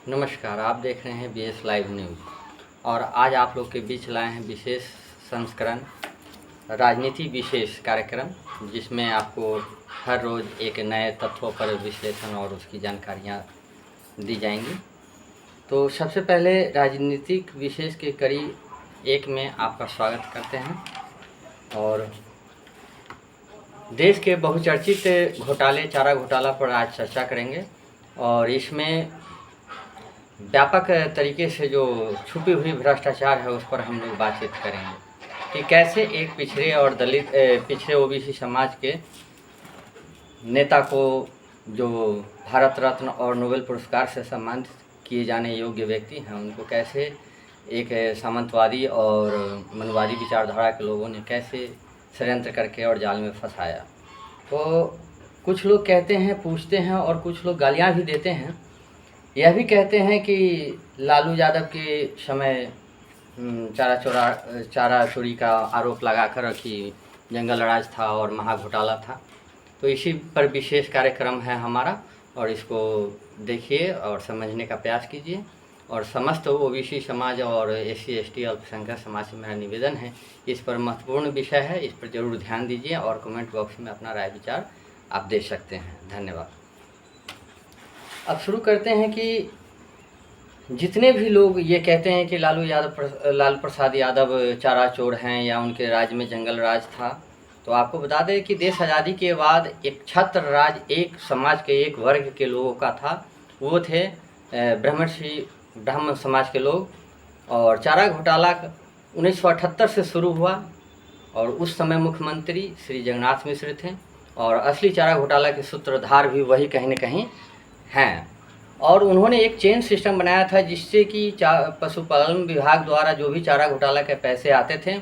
नमस्कार, आप देख रहे हैं बीएस लाइव न्यूज़ और आज आप लोग के बीच लाए हैं विशेष संस्करण राजनीति विशेष कार्यक्रम, जिसमें आपको हर रोज़ एक नए तथ्यों पर विश्लेषण और उसकी जानकारियाँ दी जाएंगी। तो सबसे पहले राजनीतिक विशेष के कड़ी 1 में आपका स्वागत करते हैं और देश के बहुचर्चित घोटाले चारा घोटाला पर आज चर्चा करेंगे और इसमें व्यापक तरीके से जो छुपी हुई भ्रष्टाचार है उस पर हम लोग बातचीत करेंगे कि कैसे एक पिछड़े और दलित पिछड़े ओबीसी समाज के नेता को जो भारत रत्न और नोबेल पुरस्कार से सम्मानित किए जाने योग्य व्यक्ति हैं, उनको कैसे एक सामंतवादी और मनवादी विचारधारा के लोगों ने कैसे षड्यंत्र करके और जाल में फंसाया। तो कुछ लोग कहते हैं, पूछते हैं और कुछ लोग गालियाँ भी देते हैं। यह भी कहते हैं कि लालू यादव के समय चारा चोरी का आरोप लगाकर कि जंगल राज था और महाघोटाला था। तो इसी पर विशेष कार्यक्रम है हमारा और इसको देखिए और समझने का प्रयास कीजिए। और समस्त ओबीसी समाज और एससी एसटी अल्पसंख्यक समाज से मेरा निवेदन है, इस पर महत्वपूर्ण विषय है, इस पर ज़रूर ध्यान दीजिए और कमेंट बॉक्स में अपना राय विचार आप दे सकते हैं। धन्यवाद। अब शुरू करते हैं कि जितने भी लोग ये कहते हैं कि लालू प्रसाद यादव चारा चोर हैं या उनके राज्य में जंगल राज था, तो आपको बता दें कि देश आज़ादी के बाद एक छत्र राज एक समाज के एक वर्ग के लोगों का था। वो थे ब्राह्मण समाज के लोग। और चारा घोटाला 1978 से शुरू हुआ और उस समय मुख्यमंत्री श्री जगन्नाथ मिश्र थे और असली चारा घोटाला के सूत्रधार भी वही कहीं न कहीं हैं। और उन्होंने एक चेन सिस्टम बनाया था जिससे कि पशुपालन विभाग द्वारा जो भी चारा घोटाला के पैसे आते थे,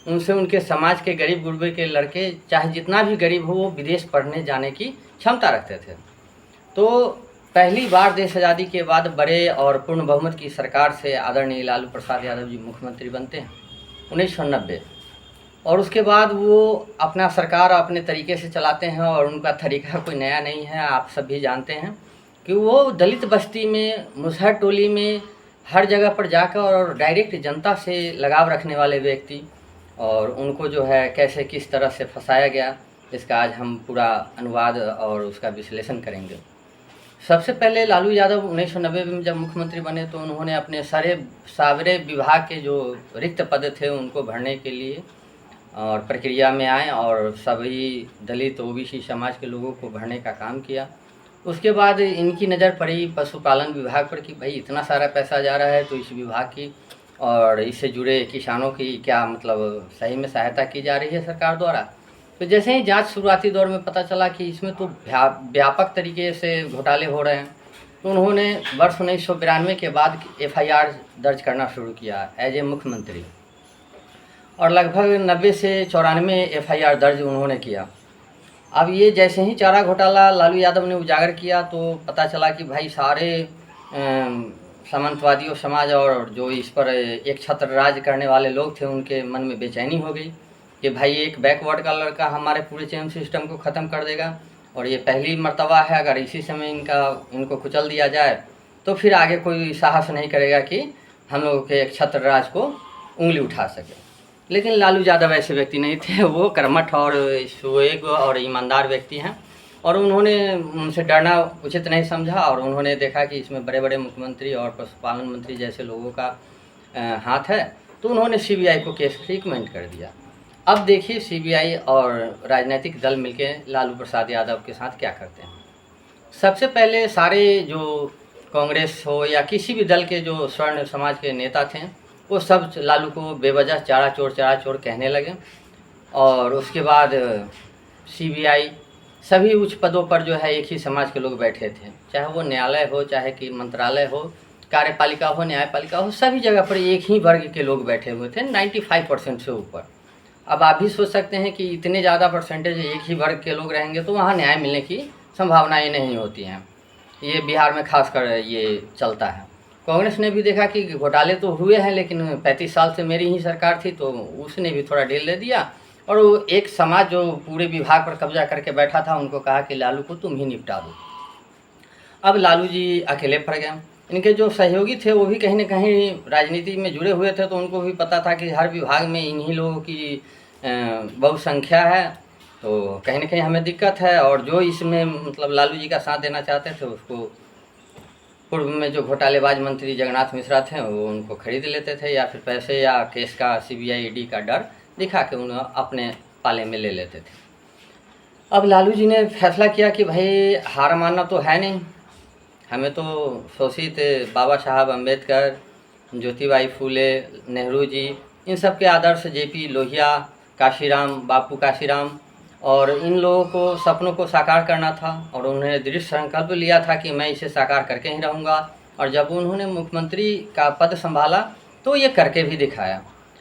उनसे उनके समाज के गरीब गुरबे के लड़के, चाहे जितना भी गरीब हो, वो विदेश पढ़ने जाने की क्षमता रखते थे। तो पहली बार देश आज़ादी के बाद बड़े और पूर्ण बहुमत की सरकार से आदरणीय लालू प्रसाद यादव जी मुख्यमंत्री बनते हैं 1990। और उसके बाद वो अपना सरकार अपने तरीके से चलाते हैं और उनका तरीका कोई नया नहीं है। आप सब भी जानते हैं कि वो दलित बस्ती में, मुसहर टोली में, हर जगह पर जाकर और डायरेक्ट जनता से लगाव रखने वाले व्यक्ति, और उनको जो है कैसे किस तरह से फंसाया गया, इसका आज हम पूरा अनुवाद और उसका विश्लेषण करेंगे। सबसे पहले लालू यादव 1990 में जब मुख्यमंत्री बने तो उन्होंने अपने सारे विभाग के जो रिक्त पद थे उनको भरने के लिए और प्रक्रिया में आए और सभी दलित ओबीसी समाज के लोगों को भरने का काम किया। उसके बाद इनकी नज़र पड़ी पशुपालन विभाग पर कि भाई इतना सारा पैसा जा रहा है, तो इस विभाग की और इससे जुड़े किसानों की क्या मतलब सही में सहायता की जा रही है सरकार द्वारा। तो जैसे ही जांच शुरुआती दौर में पता चला कि इसमें तो व्यापक तरीके से घोटाले हो रहे हैं, तो उन्होंने वर्ष 1992 के बाद एफआईआर दर्ज करना शुरू किया एज ए मुख्यमंत्री और लगभग 90 से 94 एफआईआर दर्ज उन्होंने किया। अब ये जैसे ही चारा घोटाला लालू यादव ने उजागर किया तो पता चला कि भाई सारे सामंतवादियों समाज और जो इस पर एक छत्र राज करने वाले लोग थे, उनके मन में बेचैनी हो गई कि भाई एक बैकवर्ड का लड़का हमारे पूरे चेन सिस्टम को ख़त्म कर देगा और ये पहली मर्तबा है, अगर इसी समय इनको कुचल दिया जाए तो फिर आगे कोई साहस नहीं करेगा कि हम लोगों के एक छत्र राज को उंगली उठा सके। लेकिन लालू यादव ऐसे व्यक्ति नहीं थे, वो कर्मठ और सुएग और ईमानदार व्यक्ति हैं और उन्होंने उनसे डरना उचित नहीं समझा और उन्होंने देखा कि इसमें बड़े बड़े मुख्यमंत्री और पशुपालन मंत्री जैसे लोगों का हाथ है, तो उन्होंने सीबीआई को केस रिकमेंड कर दिया। अब देखिए सीबीआई और राजनीतिक दल मिलकर लालू प्रसाद यादव के साथ क्या करते हैं। सबसे पहले सारे जो कांग्रेस हो या किसी भी दल के जो स्वर्ण समाज के नेता थे, वो सब लालू को बेवजह चारा चोर कहने लगे। और उसके बाद सीबीआई सभी उच्च पदों पर जो है एक ही समाज के लोग बैठे थे, चाहे वो न्यायालय हो, चाहे कि मंत्रालय हो, कार्यपालिका हो, न्यायपालिका हो, सभी जगह पर एक ही वर्ग के लोग बैठे हुए थे, 95% से ऊपर। अब आप भी सोच सकते हैं कि इतने ज़्यादा परसेंटेज एक ही वर्ग के लोग रहेंगे तो वहाँ न्याय मिलने की संभावनाएं नहीं होती हैं। ये बिहार में खासकर ये चलता है। कांग्रेस ने भी देखा कि घोटाले तो हुए हैं, लेकिन 35 साल से मेरी ही सरकार थी, तो उसने भी थोड़ा ढील दे दिया और वो एक समाज जो पूरे विभाग पर कब्जा करके बैठा था, उनको कहा कि लालू को तुम ही निपटा दो। अब लालू जी अकेले पड़ गए इनके जो सहयोगी थे वो भी कहीं न कहीं राजनीति में जुड़े हुए थे, तो उनको भी पता था कि हर विभाग में इन्हीं लोगों की बहुसंख्या है, तो कहीं न कहीं हमें दिक्कत है। और जो इसमें मतलब लालू जी का साथ देना चाहते थे, उसको पूर्व में जो घोटालेबाज मंत्री जगन्नाथ मिश्रा थे वो उनको खरीद लेते थे, या फिर पैसे या केस का सीबीआई ईडी का डर दिखा के उन्हें अपने पाले में ले लेते थे। अब लालू जी ने फैसला किया कि भाई हार मानना तो है नहीं, हमें तो शोषित बाबा साहब अम्बेडकर, ज्योतिबाई फूले, नेहरू जी, इन सब के आदर्श, जेपी लोहिया, काशीराम, बापू काशीराम, और इन लोगों को सपनों को साकार करना था। और उन्होंने दृढ़ संकल्प लिया था कि मैं इसे साकार करके ही रहूँगा। और जब उन्होंने मुख्यमंत्री का पद संभाला तो ये करके भी दिखाया।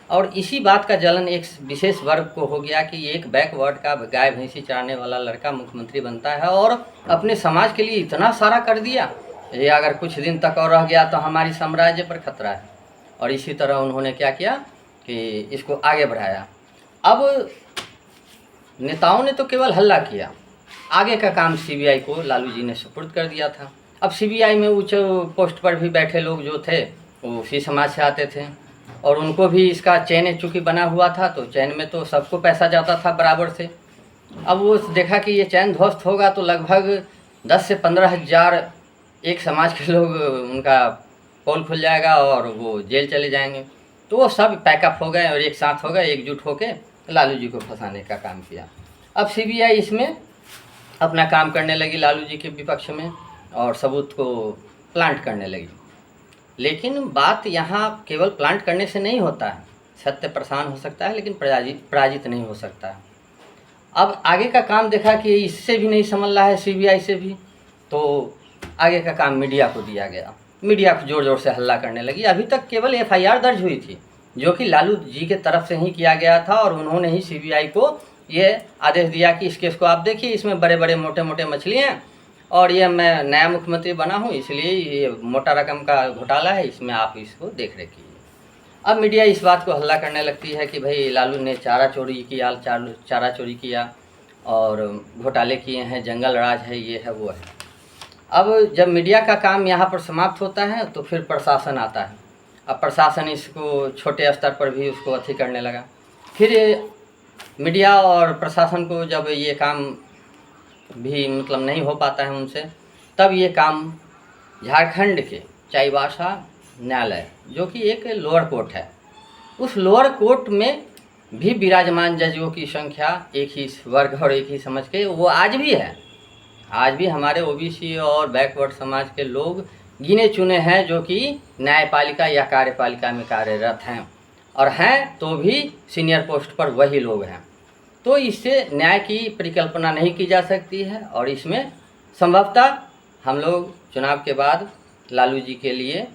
और इसी बात का जलन एक विशेष वर्ग को हो गया कि एक बैकवर्ड का गाय भैंसी चराने वाला लड़का मुख्यमंत्री बनता है और अपने समाज के लिए इतना सारा कर दिया, ये अगर कुछ दिन तक और रह गया तो हमारी साम्राज्य पर खतरा है। और इसी तरह उन्होंने क्या किया कि इसको आगे बढ़ाया। अब नेताओं ने तो केवल हल्ला किया, आगे का काम सीबीआई को लालू जी ने सुपुर्द कर दिया था। अब सीबीआई में उच्च पोस्ट पर भी बैठे लोग जो थे वो उसी समाज से आते थे, और उनको भी इसका चैन चूँकि बना हुआ था, तो चैन में तो सबको पैसा जाता था बराबर से। अब वो देखा कि ये चैन ध्वस्त होगा तो लगभग 10 से 15 हज़ार एक समाज के लोग उनका पोल खुल जाएगा और वो जेल चले जाएंगे। तो वो सब पैकअप हो गए और एक साथ हो गए, एकजुट होकर लालू जी को फंसाने का काम किया। अब सीबीआई इसमें अपना काम करने लगी लालू जी के विपक्ष में, और सबूत को प्लांट करने लगी। लेकिन बात यहाँ केवल प्लांट करने से नहीं होता है, सत्य प्रसार हो सकता है लेकिन पराजित नहीं हो सकता है। अब आगे का काम देखा कि इससे भी नहीं संभल रहा है सीबीआई से भी, तो आगे का काम मीडिया को दिया गया। मीडिया को ज़ोर ज़ोर से हल्ला करने लगी। अभी तक केवल एफआईआर दर्ज हुई थी जो कि लालू जी के तरफ से ही किया गया था, और उन्होंने ही सीबीआई को ये आदेश दिया कि इस केस को आप देखिए, इसमें बड़े बड़े मोटे मोटे मछली हैं, और ये मैं नया मुख्यमंत्री बना हूँ इसलिए ये मोटा रकम का घोटाला है, इसमें आप इसको देख रेख कीजिए। अब मीडिया इस बात को हल्ला करने लगती है कि भाई लालू ने चारा चोरी किया और घोटाले किए हैं, जंगल राज है, ये है वो है। अब जब मीडिया का काम यहाँ पर समाप्त होता है तो फिर प्रशासन आता है। अब प्रशासन इसको छोटे स्तर पर भी उसको अथी करने लगा। फिर मीडिया और प्रशासन को जब ये काम भी मतलब नहीं हो पाता है उनसे, तब ये काम झारखंड के चाईबासा न्यायालय, जो कि एक लोअर कोर्ट है, उस लोअर कोर्ट में भी विराजमान जजों की संख्या एक ही वर्ग और एक ही समझ के वो आज भी है। आज भी हमारे ओबीसी और बैकवर्ड समाज के लोग गिने चुने हैं जो कि न्यायपालिका या कार्यपालिका में कार्यरत हैं, और हैं तो भी सीनियर पोस्ट पर वही लोग हैं। तो इससे न्याय की परिकल्पना नहीं की जा सकती है, और इसमें संभवतः हम लोग चुनाव के बाद लालू जी के लिए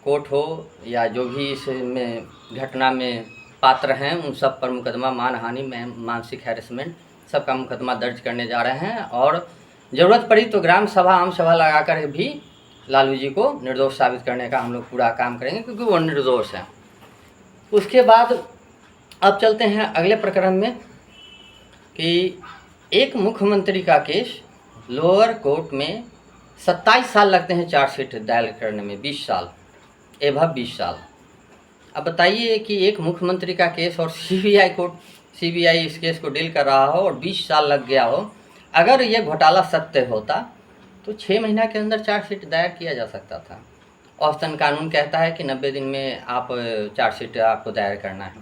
कोर्ट हो या जो भी इसमें घटना में पात्र हैं उन सब पर मुकदमा, मानहानि में मानसिक हैरेसमेंट सबका मुकदमा दर्ज करने जा रहे हैं, और ज़रूरत पड़ी तो ग्राम सभा, आम सभा लगाकर भी लालू जी को निर्दोष साबित करने का हम लोग पूरा काम करेंगे, क्योंकि वो निर्दोष हैं। उसके बाद अब चलते हैं अगले प्रकरण में कि एक मुख्यमंत्री का केस लोअर कोर्ट में 27 साल लगते हैं चार्जशीट दायर करने में, 20 साल एभव 20 साल। अब बताइए कि एक मुख्यमंत्री का केस और सीबीआई इस केस को डील कर रहा हो और 20 साल लग गया हो। अगर ये घोटाला सत्य होता तो 6 महीना के अंदर चार्जशीट दायर किया जा सकता था। औसतन कानून कहता है कि 90 दिन में आप चार्जशीट आपको दायर करना है,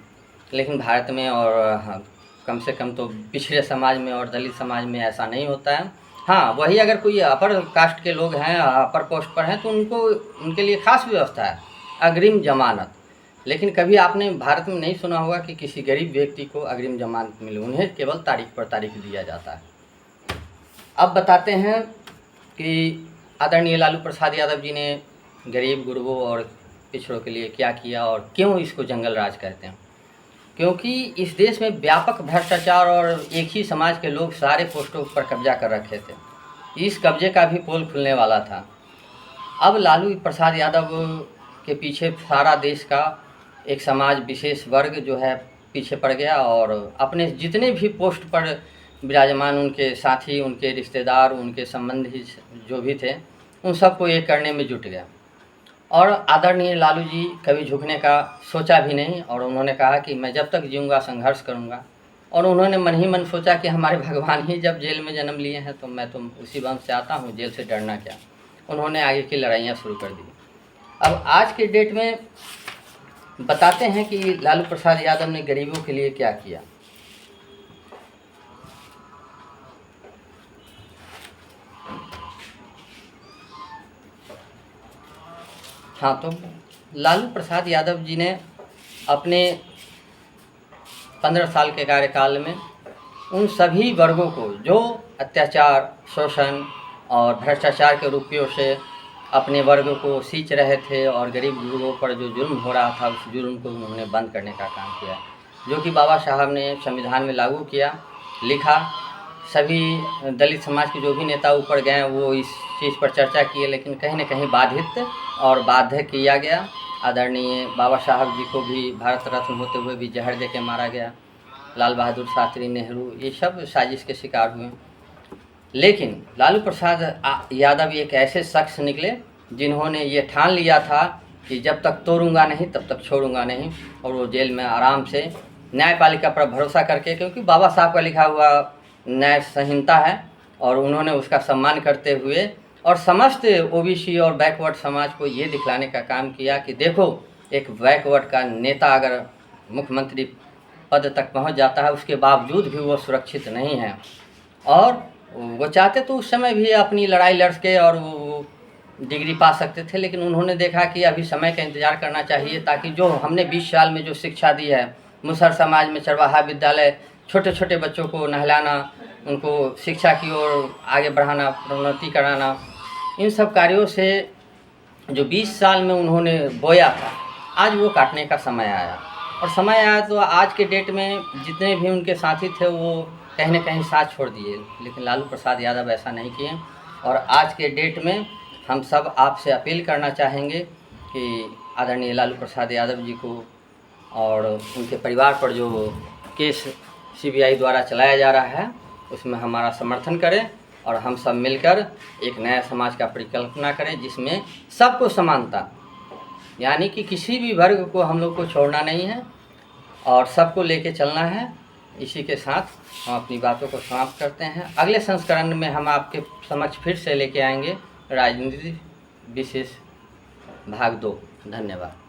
लेकिन भारत में और कम से कम तो पिछड़े समाज में और दलित समाज में ऐसा नहीं होता है। हाँ, वही अगर कोई अपर कास्ट के लोग हैं, अपर पोस्ट पर हैं, तो उनके लिए खास व्यवस्था है, अग्रिम जमानत। लेकिन कभी आपने भारत में नहीं सुना होगा कि किसी गरीब व्यक्ति को अग्रिम जमानत मिले, उन्हें केवल तारीख पर तारीख दिया जाता है। अब बताते हैं कि आदरणीय लालू प्रसाद यादव जी ने गरीब गुरबों और पिछड़ों के लिए क्या किया और क्यों इसको जंगल राज कहते हैं। क्योंकि इस देश में व्यापक भ्रष्टाचार और एक ही समाज के लोग सारे पोस्टों पर कब्जा कर रखे थे। इस कब्जे का भी पोल खुलने वाला था। अब लालू प्रसाद यादव के पीछे सारा देश का एक समाज विशेष वर्ग जो है पीछे पड़ गया, और अपने जितने भी पोस्ट पर विराजमान उनके साथी, उनके रिश्तेदार, उनके संबंधी जो भी थे, उन सबको एक करने में जुट गया। और आदरणीय लालू जी कभी झुकने का सोचा भी नहीं, और उन्होंने कहा कि मैं जब तक जीऊँगा संघर्ष करूँगा। और उन्होंने मन ही मन सोचा कि हमारे भगवान ही जब जेल में जन्म लिए हैं तो मैं तो उसी वंश से आता हूँ, जेल से डरना क्या। उन्होंने आगे की लड़ाइयाँ शुरू कर दी। अब आज के डेट में बताते हैं कि लालू प्रसाद यादव ने गरीबों के लिए क्या किया। हाँ, तो लालू प्रसाद यादव जी ने अपने 15 साल के कार्यकाल में उन सभी वर्गों को जो अत्याचार, शोषण और भ्रष्टाचार के रुपयों से अपने वर्ग को सींच रहे थे और गरीब लोगों पर जो जुल्म हो रहा था उस जुल्म को उन्होंने बंद करने का काम किया, जो कि बाबा साहब ने संविधान में लागू किया, लिखा। सभी दलित समाज के जो भी नेता ऊपर गए वो इस चीज़ पर चर्चा किए, लेकिन कहीं न कहीं बाधित और बाध्य किया गया। आदरणीय बाबा साहब जी को भी भारत रत्न होते हुए भी जहर दे के मारा गया। लाल बहादुर शास्त्री, नेहरू, ये सब साजिश के शिकार हुए। लेकिन लालू प्रसाद यादव एक ऐसे शख्स निकले जिन्होंने ये ठान लिया था कि जब तक तोड़ूंगा नहीं तब तक छोड़ूंगा नहीं, और वो जेल में आराम से न्यायपालिका पर भरोसा करके, क्योंकि बाबा साहब का लिखा हुआ न्याय संहिता है और उन्होंने उसका सम्मान करते हुए और समस्त ओबीसी और बैकवर्ड समाज को ये दिखलाने का काम किया कि देखो, एक बैकवर्ड का नेता अगर मुख्यमंत्री पद तक पहुंच जाता है उसके बावजूद भी वो सुरक्षित नहीं है। और वो चाहते तो उस समय भी अपनी लड़ाई लड़ के और वो डिग्री पा सकते थे, लेकिन उन्होंने देखा कि अभी समय का इंतज़ार करना चाहिए, ताकि जो हमने 20 साल में जो शिक्षा दी है, मुसहर समाज में चरवाहा विद्यालय, छोटे छोटे बच्चों को नहलाना, उनको शिक्षा की ओर आगे बढ़ाना, प्रोन्नति कराना, इन सब कार्यों से जो 20 साल में उन्होंने बोया था, आज वो काटने का समय आया। और समय आया तो आज के डेट में जितने भी उनके साथी थे वो कहीं न कहीं साथ छोड़ दिए, लेकिन लालू प्रसाद यादव ऐसा नहीं किए। और आज के डेट में हम सब आपसे अपील करना चाहेंगे कि आदरणीय लालू प्रसाद यादव जी को और उनके परिवार पर जो केस सीबीआई द्वारा चलाया जा रहा है उसमें हमारा समर्थन करें, और हम सब मिलकर एक नया समाज का परिकल्पना करें जिसमें सबको समानता, यानी कि किसी भी वर्ग को हम लोग को छोड़ना नहीं है और सबको लेके चलना है। इसी के साथ हम अपनी बातों को समाप्त करते हैं। अगले संस्करण में हम आपके समक्ष फिर से लेके आएंगे राजनीति विशेष भाग 2। धन्यवाद।